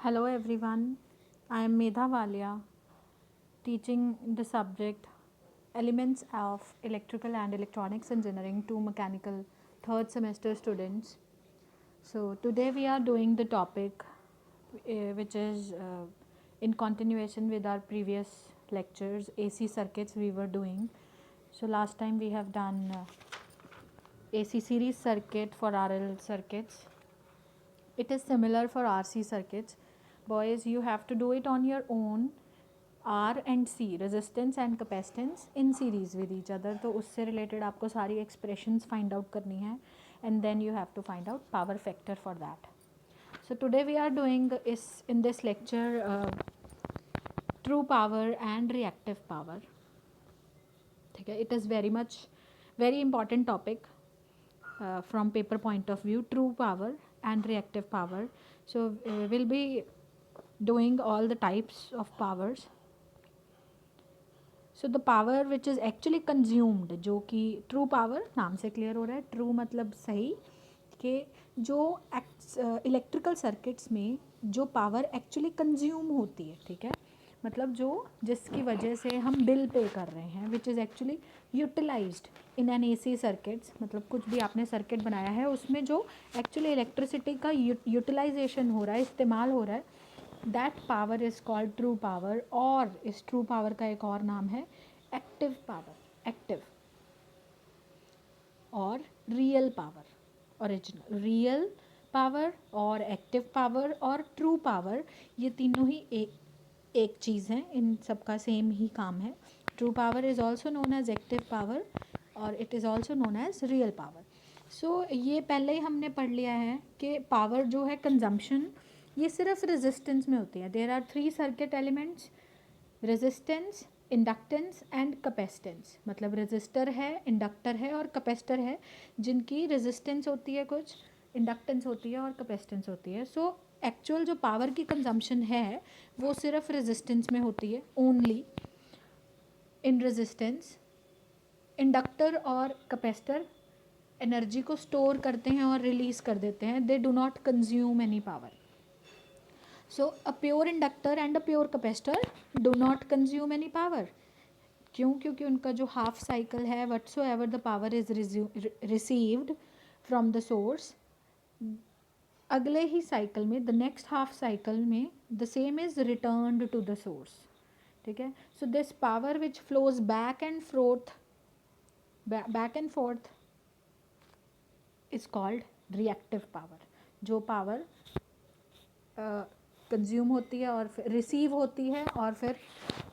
Hello everyone, I am Medha Walia, teaching the subject Elements of Electrical and Electronics Engineering to mechanical third semester students. So today we are doing the topic which is in continuation with our previous lectures, AC circuits we were doing. So last time we have done AC series circuit for RL circuits. It is similar for RC circuits. Boys, you have to do it on your own. R and C, resistance and capacitance in series with each other. तो उससे related आपको सारी expressions find out करनी है, and then you have to find out power factor for that. So today we are doing is in this lecture true power and reactive power. ठीक है, it is very important topic from paper point of view, true power and reactive power. So we'll be doing all the types of powers. So the power which is actually consumed, जो कि true power नाम से clear हो रहा है, true मतलब सही, कि जो इलेक्ट्रिकल सर्किट्स में जो पावर एक्चुअली कंज्यूम होती है, ठीक है, मतलब जो जिसकी वजह से हम बिल पे कर रहे हैं, which is actually utilised in an AC circuits, मतलब कुछ भी आपने सर्किट बनाया है उसमें जो एक्चुअली इलेक्ट्रिसिटी का यूटिलाइजेशन हो रहा है, इस्तेमाल हो रहा है, that power is called true power. और इस ट्रू पावर का एक और नाम है एक्टिव पावर, एक्टिव और real power, original real power और एक्टिव पावर और ट्रू पावर, ये तीनों ही एक चीज़ है, इन सबका सेम ही काम है. True power is also known as active power और it is also known as real power. So ये पहले ही हमने पढ़ लिया है कि पावर जो है कंजम्पशन, ये सिर्फ रेजिस्टेंस में होती है. There are 3 circuit elements, resistance, inductance and capacitance. मतलब रेजिस्टर है, इंडक्टर है और कैपेसिटर है, जिनकी रेजिस्टेंस होती है कुछ, इंडक्टेंस होती है और कैपेसिटेंस होती है. सो एक्चुअल जो पावर की कंजम्पशन है वो सिर्फ रेजिस्टेंस में होती है, ओनली इन रेजिस्टेंस. इंडक्टर और कैपेसिटर एनर्जी को स्टोर करते हैं और रिलीज़ कर देते हैं, they do not consume any power. So a pure inductor and a pure capacitor do not consume any power. क्यों? क्योंकि उनका जो हाफ साइकिल है, whatsoever the power is received from the source, अगले ही cycle में, the next half cycle में, the same is returned to the source. ठीक है. So this power which flows back and forth is called reactive power. जो power consume होती है और फिर रिसीव होती है और फिर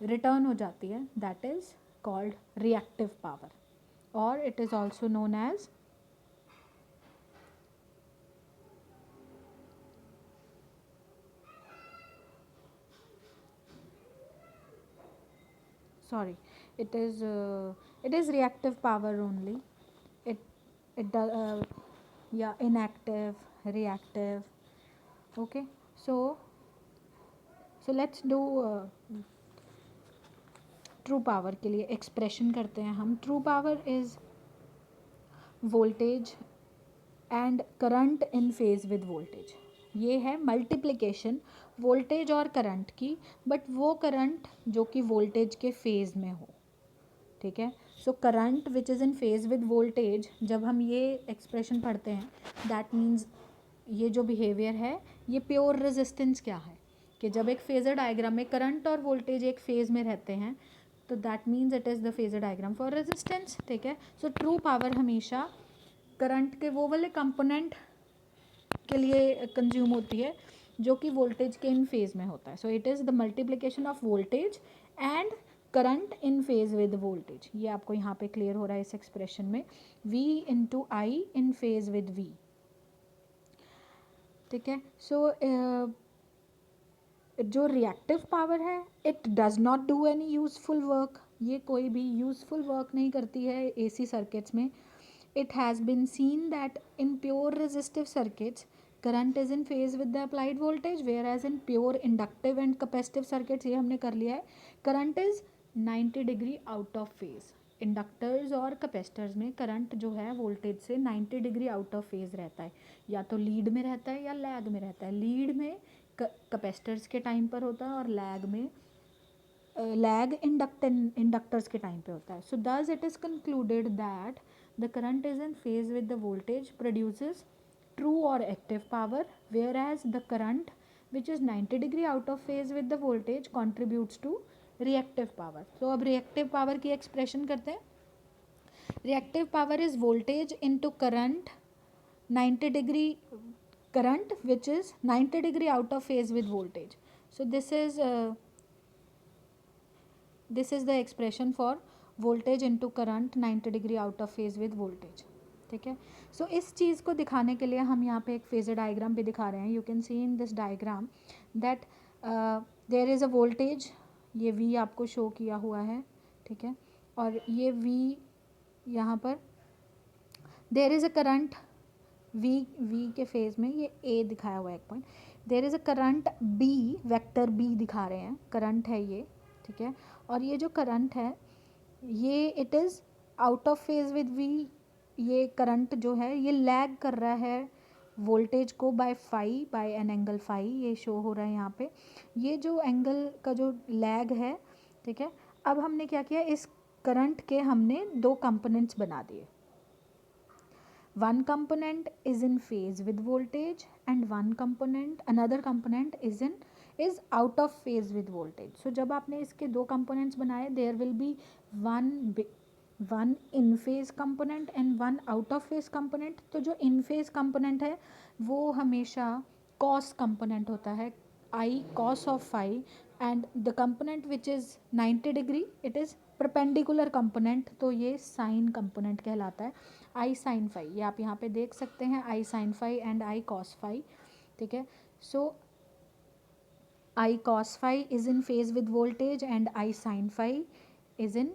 रिटर्न हो जाती है, that is called reactive power, और it is also known as sorry it is reactive power only. It yeah, inactive, reactive. Okay, so let's do true power के लिए एक्सप्रेशन करते हैं हम. True power is voltage and current in phase with voltage. ये है multiplication voltage और current की, but वो करंट जो कि वोल्टेज के फेज़ में हो. ठीक है. So current which is in phase with voltage, जब हम ये एक्सप्रेशन पढ़ते हैं, दैट मीन्स ये जो बिहेवियर है, ये प्योर रेजिस्टेंस क्या है, कि जब एक फेज़र डायग्राम में करंट और वोल्टेज एक फेज़ में रहते हैं, तो that means it is the phasor diagram for resistance. ठीक है. सो ट्रू पावर हमेशा करंट के वो वाले कंपोनेंट के लिए कंज्यूम होती है जो कि वोल्टेज के इन फेज़ में होता है. So it is the multiplication of voltage and current in phase with voltage. ये आपको यहाँ पे क्लियर हो रहा है इस एक्सप्रेशन में, V into I in phase with V. ठीक है. सो जो रिएक्टिव पावर है, it does not do any useful work. ये कोई भी यूजफुल वर्क नहीं करती है AC सर्किट्स में. It has been seen that in pure resistive circuits current is in phase with the applied voltage, whereas in pure inductive and capacitive circuits, ये हमने कर लिया है, current is 90 degree out of phase. Inductors और capacitors में current जो है voltage से 90 डिग्री आउट ऑफ फेज रहता है, या तो लीड में रहता है या लैग में रहता है. लीड में कैपेसिटर्स के टाइम पर होता है और लैग में लैग इंडक्टर्स के टाइम पे होता है. So thus it is concluded that the current is in phase with the voltage produces true और active power, whereas the current which is 90 degree out of phase with the voltage contributes to reactive power. तो अब reactive power की expression करते हैं. Reactive power is voltage into current 90 degree current which is 90 degree out of phase with voltage. So this is the expression for voltage into current 90 degree out of phase with voltage. ठीक है. सो इस चीज़ को दिखाने के लिए हम यहाँ पे एक फेजर डायग्राम भी दिखा रहे हैं. You can see in this diagram that there is a voltage. ये V आपको शो किया हुआ है. ठीक है. और ये V यहाँ पर there is a current V के फेज में ये A दिखाया हुआ है एक point. There is a current B, vector B दिखा रहे हैं. करंट है ये. ठीक है. और ये जो करंट है ये it is out of phase with V. ये करंट जो है ये लैग कर रहा है वोल्टेज को बाय एन एंगल फाई. ये शो हो रहा है यहाँ पे. ये जो एंगल का जो लैग है. ठीक है. अब हमने क्या किया, इस करंट के हमने दो कंपोनेंट्स बना दिए. One component is in phase with voltage and another component is out of phase with voltage. So जब आपने इसके दो components बनाए, there will be one in phase component and one out of phase component. तो जो in phase component है वो हमेशा cos component होता है, I cos of phi, and the component which is 90 degree it is perpendicular component. तो ये sign component कहलाता है, आई साइन फाई. ये आप यहाँ पे देख सकते हैं, I sine phi and I cos phi. ठीक है. So I cos phi is in phase with voltage and I sine phi is in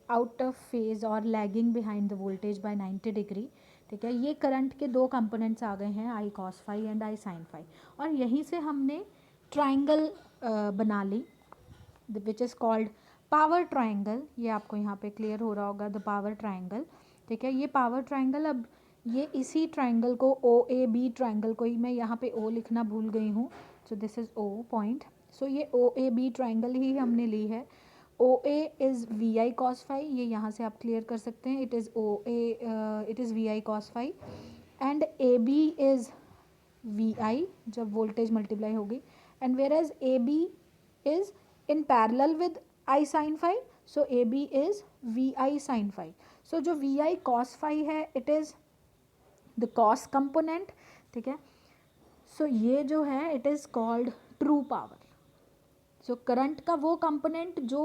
out of phase और lagging behind the voltage by 90 degree. ठीक है. ये current के दो components आ गए हैं, I cos phi and I sine phi. और यहीं से हमने ट्राइंगल बना ली which is called power triangle. ये आपको यहाँ पे क्लियर हो रहा होगा, द पावर ट्राइंगल. ठीक है. ये पावर ट्राइंगल, अब ये इसी ट्राइंगल को OAB ट्राइंगल को ही मैं यहाँ पे O लिखना भूल गई हूँ. So this is O point. So ये OAB ट्राइंगल ही हमने ली है. OA इज़ VI cos phi. ये यहाँ से आप क्लियर कर सकते हैं. It is VI cos phi and AB is VI जब वोल्टेज मल्टीप्लाई होगी, and whereas AB is in parallel with I sin phi. So AB is VI sin phi. So जो VI cos phi है it is the cos component. ठीक है. So ये जो है it is called true power. So current का वो component जो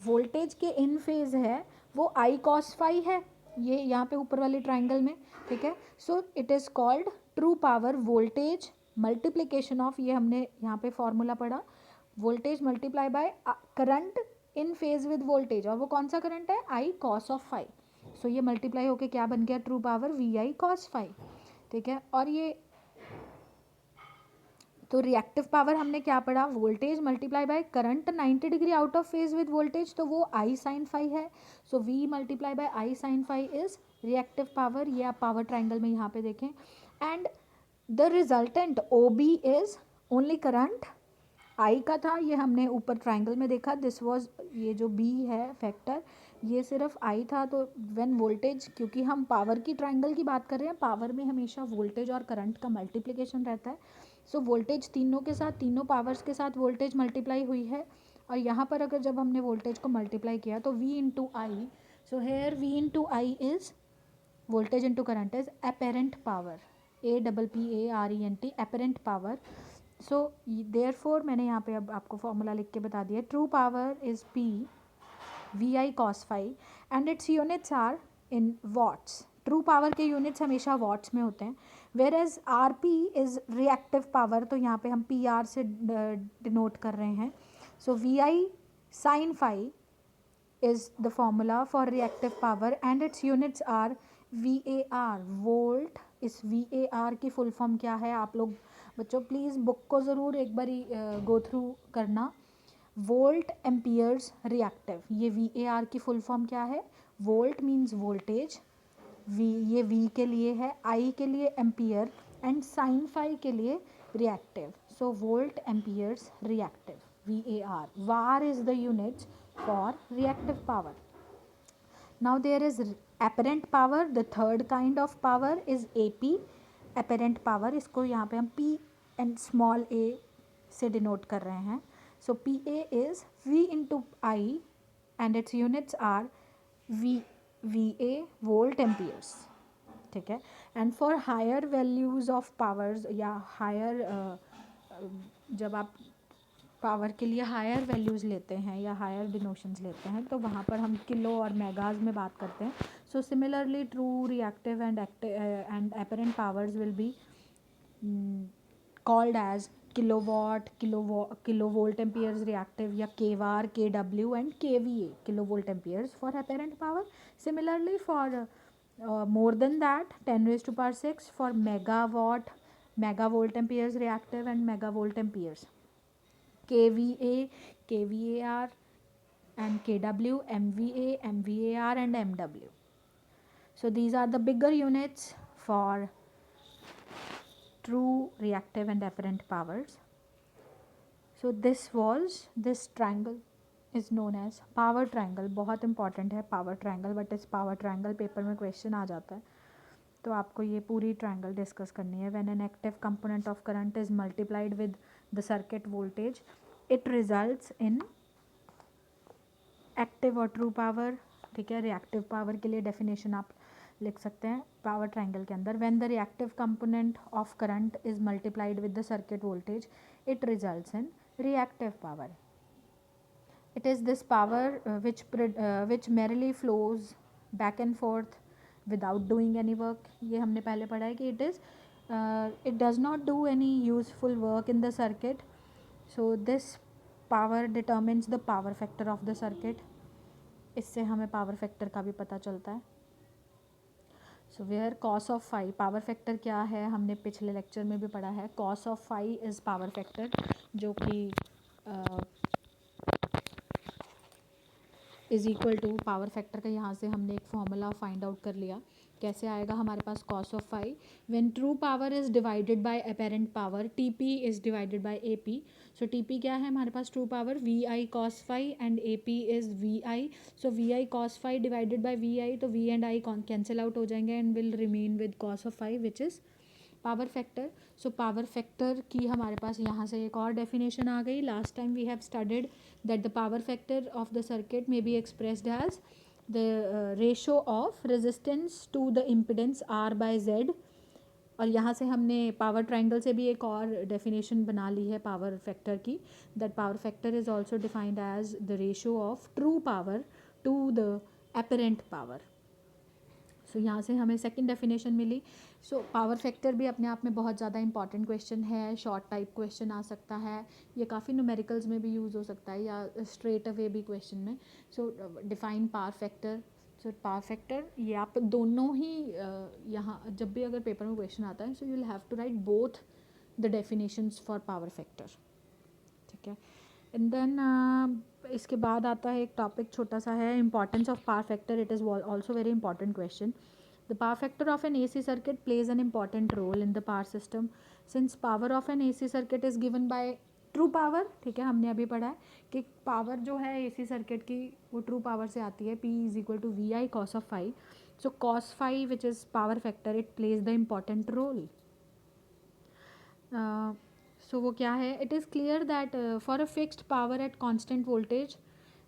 वोल्टेज के इन फेज है वो I cos phi है, ये यहाँ पे ऊपर वाले ट्राइंगल में. ठीक है. So it is called true power. Voltage multiplication of, ये हमने यहाँ पे फॉर्मूला पढ़ा, voltage multiply by current in phase with voltage. और वो कौन सा करंट है, I cos of phi. So ये मल्टीप्लाई होके क्या बन गया, true power VI cos phi. ठीक है. और ये तो रिएक्टिव पावर हमने क्या पढ़ा, voltage multiply by current 90 degree out of phase with voltage, तो वो आई साइन फाई है. So V multiply by I sine phi is reactive power. ये आप पावर ट्राइंगल में यहाँ पे देखें. And the resultant OB is only current. I का था, ये हमने ऊपर ट्राइंगल में देखा, दिस वाज, ये जो B है फैक्टर, ये सिर्फ आई था. तो व्हेन वोल्टेज, क्योंकि हम पावर की ट्राइंगल की बात कर रहे हैं, पावर में हमेशा वोल्टेज और करंट का मल्टीप्लिकेशन रहता है. सो वोल्टेज तीनों के साथ, तीनों पावर्स के साथ वोल्टेज मल्टीप्लाई हुई है. और यहाँ पर अगर जब हमने वोल्टेज को मल्टीप्लाई किया तो V into I. So here V into I is voltage into current is apparent power, APPARENT, apparent power. So therefore मैंने यहाँ पे अब आपको फॉर्मूला लिख के बता दिया. True power is P VI cos phi and its units are in watts. True power के यूनिट्स हमेशा वॉट्स में होते हैं. Whereas RP is reactive power, तो यहाँ पे हम PR से डिनोट कर रहे हैं. सो VI sin phi is the formula for reactive power and its units are VAR. Volt. इस VAR की फुल फॉर्म क्या है, आप लोग बच्चों प्लीज़ बुक को ज़रूर एक बारी गो थ्रू करना. वोल्ट एम्पियर्स रिएक्टिव, ये VAR की फुल फॉर्म क्या है, वोल्ट मीन्स वोल्टेज, ये V के लिए है, I के लिए एम्पियर, एंड साइन फाई के लिए reactive. So volt amperes reactive, VAR. VAR is the units for reactive power. Now there is apparent power. The third kind of power is AP, apparent power. इसको यहाँ पे हम P and small a से denote कर रहे हैं. So PA is V into I and its units are VA, volt amperes. ठीक है. And for higher values of powers या higher जब आप पावर के लिए हायर वैल्यूज़ लेते हैं या हायर डिनोशंस लेते हैं तो वहाँ पर हम किलो और मेगाज में बात करते हैं. So similarly true reactive and apparent powers will be called as kilowatt, kilo volt amperes reactive या kVAR, KW and KVA, kilo volt amperes for apparent power. Similarly for more than that 10 raised to power 6 for megawatt, megavolt amperes reactive and megavolt amperes. KVA, KVAR and KW, MVA, MVAR and MW. So these are the bigger units for true reactive and apparent powers. So this triangle is known as power triangle. बहुत important है power triangle, but इस power triangle paper में question आ जाता है तो आपको ये पूरी triangle discuss करनी है. When an active component of current is multiplied with the circuit voltage, it results in active और true power. ठीक है. reactive power के लिए definition आप लिख सकते हैं power triangle के अंदर. When the reactive component of current is multiplied with the circuit voltage, it results in reactive power. It is this power which merely flows back and forth without doing any work. ये हमने पहले पढ़ा है कि it does not do any useful work in the circuit. So this power determines the power factor of the circuit. इससे हमें power factor का भी पता चलता है. So where cos of phi, power factor क्या है हमने पिछले lecture में भी पढ़ा है. Cos of phi is power factor जो कि is equal to power factor का यहाँ से हमने एक फॉर्मूला फाइंड आउट कर लिया. कैसे आएगा हमारे पास cos of phi. When true power is divided by apparent power, TP is divided by AP. So TP क्या है हमारे पास true power V I cos phi and AP is V I. So V I cos phi divided by V I, तो V and I cancel out हो जाएंगे and will remain with cos of phi which is power factor. So power factor की हमारे पास यहाँ से एक और definition आ गई. Last time we have studied that the power factor of the circuit may be expressed as the ratio of resistance to the impedance R by Z. और यहाँ से हमने पावर ट्राइंगल से भी एक और डेफिनेशन बना ली है पावर फैक्टर की. That power factor is also defined as the ratio of true power to the apparent power. So यहाँ से हमें सेकंड डेफिनेशन मिली. सो पावर फैक्टर भी अपने आप में बहुत ज़्यादा इंपॉर्टेंट क्वेश्चन है. शॉर्ट टाइप क्वेश्चन आ सकता है, ये काफ़ी न्यूमेरिकल्स में भी यूज़ हो सकता है या स्ट्रेट अवे भी क्वेश्चन में. सो define power factor. So power factor ये आप दोनों ही यहाँ जब भी अगर पेपर में क्वेश्चन आता है so you will have to write both the definitions for power factor. ठीक है. एंड देन इसके बाद आता है एक टॉपिक छोटा सा है importance of power factor. It is also very important question. The power factor of an AC circuit plays an important role in the power system since power of an AC circuit is given by true power. ठीक है. हमने अभी पढ़ा है कि power जो है AC circuit की वो ट्रू पावर से आती है. P is equal to V I cos of phi. So cos phi which is power factor it plays the important role. So वो क्या है. It is clear that for a fixed power at constant voltage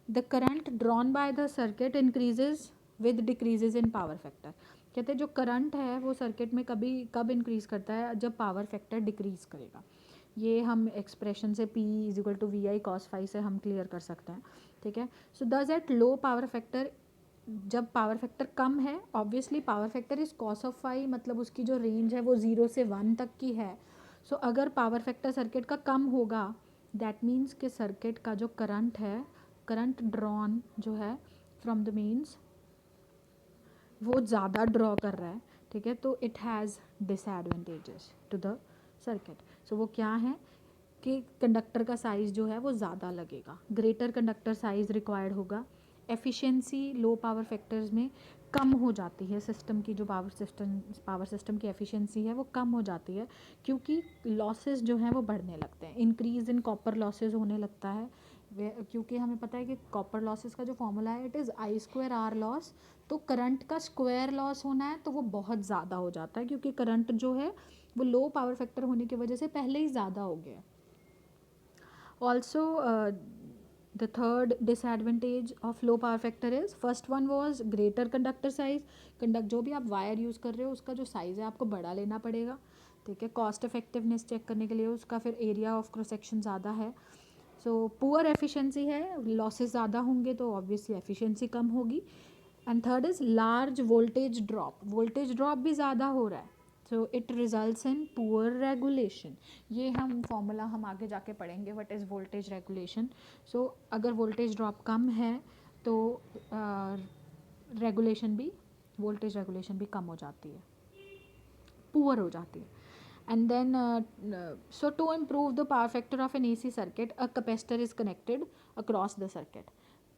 the current drawn by the circuit increases with decreases in power factor. कहते हैं जो current है वो circuit में कब इंक्रीज़ करता है जब पावर फैक्टर डिक्रीज़ करेगा. ये हम एक्सप्रेशन से P is equal to V I cos phi से हम क्लियर कर सकते हैं. ठीक है. So thus at low power factor, जब पावर फैक्टर कम है obviously power factor is cos of phi, मतलब उसकी जो रेंज है वो 0 से 1 तक की है. सो अगर पावर फैक्टर सर्किट का कम होगा दैट मीन्स कि सर्किट का जो करंट है, करंट ड्रॉन जो है फ्रॉम द मीन्स वो ज़्यादा ड्रॉ कर रहा है. ठीक है. तो it has disadvantages to the circuit. So वो क्या है कि कंडक्टर का साइज़ जो है वो ज़्यादा लगेगा, ग्रेटर कंडक्टर साइज़ रिक्वायर्ड होगा. एफिशिएंसी लो पावर फैक्टर्स में कम हो जाती है, सिस्टम की जो पावर सिस्टम की एफिशिएंसी है वो कम हो जाती है, क्योंकि लॉसेस जो हैं वो बढ़ने लगते हैं, इंक्रीज़ इन कॉपर लॉसेस होने लगता है। क्योंकि हमें पता है कि कॉपर लॉसेस का जो फॉर्मूला है it is I² R loss, तो करंट का स्क्वायर लॉस होना है तो वो बहुत ज़्यादा हो जाता है, क्योंकि करंट जो है वो लो पावर फैक्टर होने की वजह से पहले ही ज़्यादा हो गया है। Also the third disadvantage of low power factor is, first one was greater conductor size, conduct जो भी आप वायर यूज़ कर रहे हो उसका जो साइज़ है आपको बड़ा लेना पड़ेगा, ठीक है। कॉस्ट इफेक्टिवनेस चेक करने के लिए उसका फिर एरिया ऑफ क्रॉस सेक्शन ज़्यादा है। सो पुअर एफिशिएंसी है, लॉसेस ज़्यादा होंगे तो ऑब्वियसली एफिशिएंसी कम होगी। And third is large voltage drop भी ज़्यादा हो रहा है, so it results in poor regulation. ये हम फॉर्मूला हम आगे जाके पढ़ेंगे, व्हाट इज़ वोल्टेज रेगुलेशन। सो अगर वोल्टेज ड्रॉप कम है तो रेगुलेशन भी वोल्टेज रेगुलेशन भी कम हो जाती है, पुअर हो जाती है। And then so to improve the power factor of an AC circuit, a capacitor is connected across the circuit.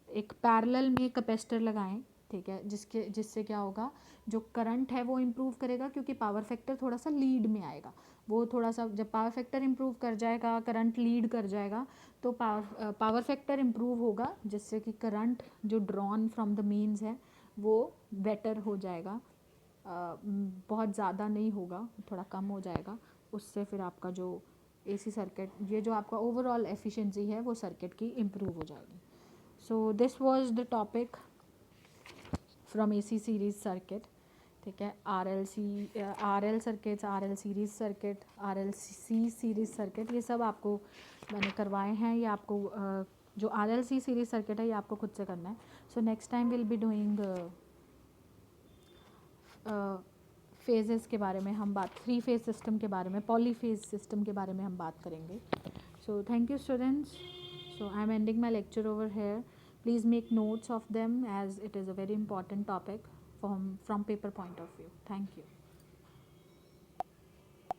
एक पैरेलल में कैपेसिटर लगाएं, ठीक है, जिससे क्या होगा, जो करंट है वो इम्प्रूव करेगा, क्योंकि पावर फैक्टर थोड़ा सा लीड में आएगा। वो थोड़ा सा जब पावर फैक्टर इम्प्रूव कर जाएगा, करंट लीड कर जाएगा, तो पावर फैक्टर इम्प्रूव होगा, जिससे कि करंट जो ड्रॉन फ्रॉम द मीन्स है वो बेटर हो जाएगा, बहुत ज़्यादा नहीं होगा, थोड़ा कम हो जाएगा। उससे फिर आपका जो AC सर्किट, ये जो आपका ओवरऑल एफिशिएंसी है वो सर्किट की इम्प्रूव हो जाएगी। So this was the topic from AC series circuit, ठीक है। RL circuits, RL series circuit, RLC series circuit, ये सब आपको मैंने करवाए हैं। ये आपको जो RLC सीरीज सर्किट है ये आपको खुद से करना है। So next time will be doing phases के बारे में हम बात, 3 फेज सिस्टम के बारे में, पॉलीफेज सिस्टम के बारे में हम बात करेंगे। So thank you students, so I am ending my lecture over here. Please make notes of them as it is a very important topic from paper point of view. Thank you.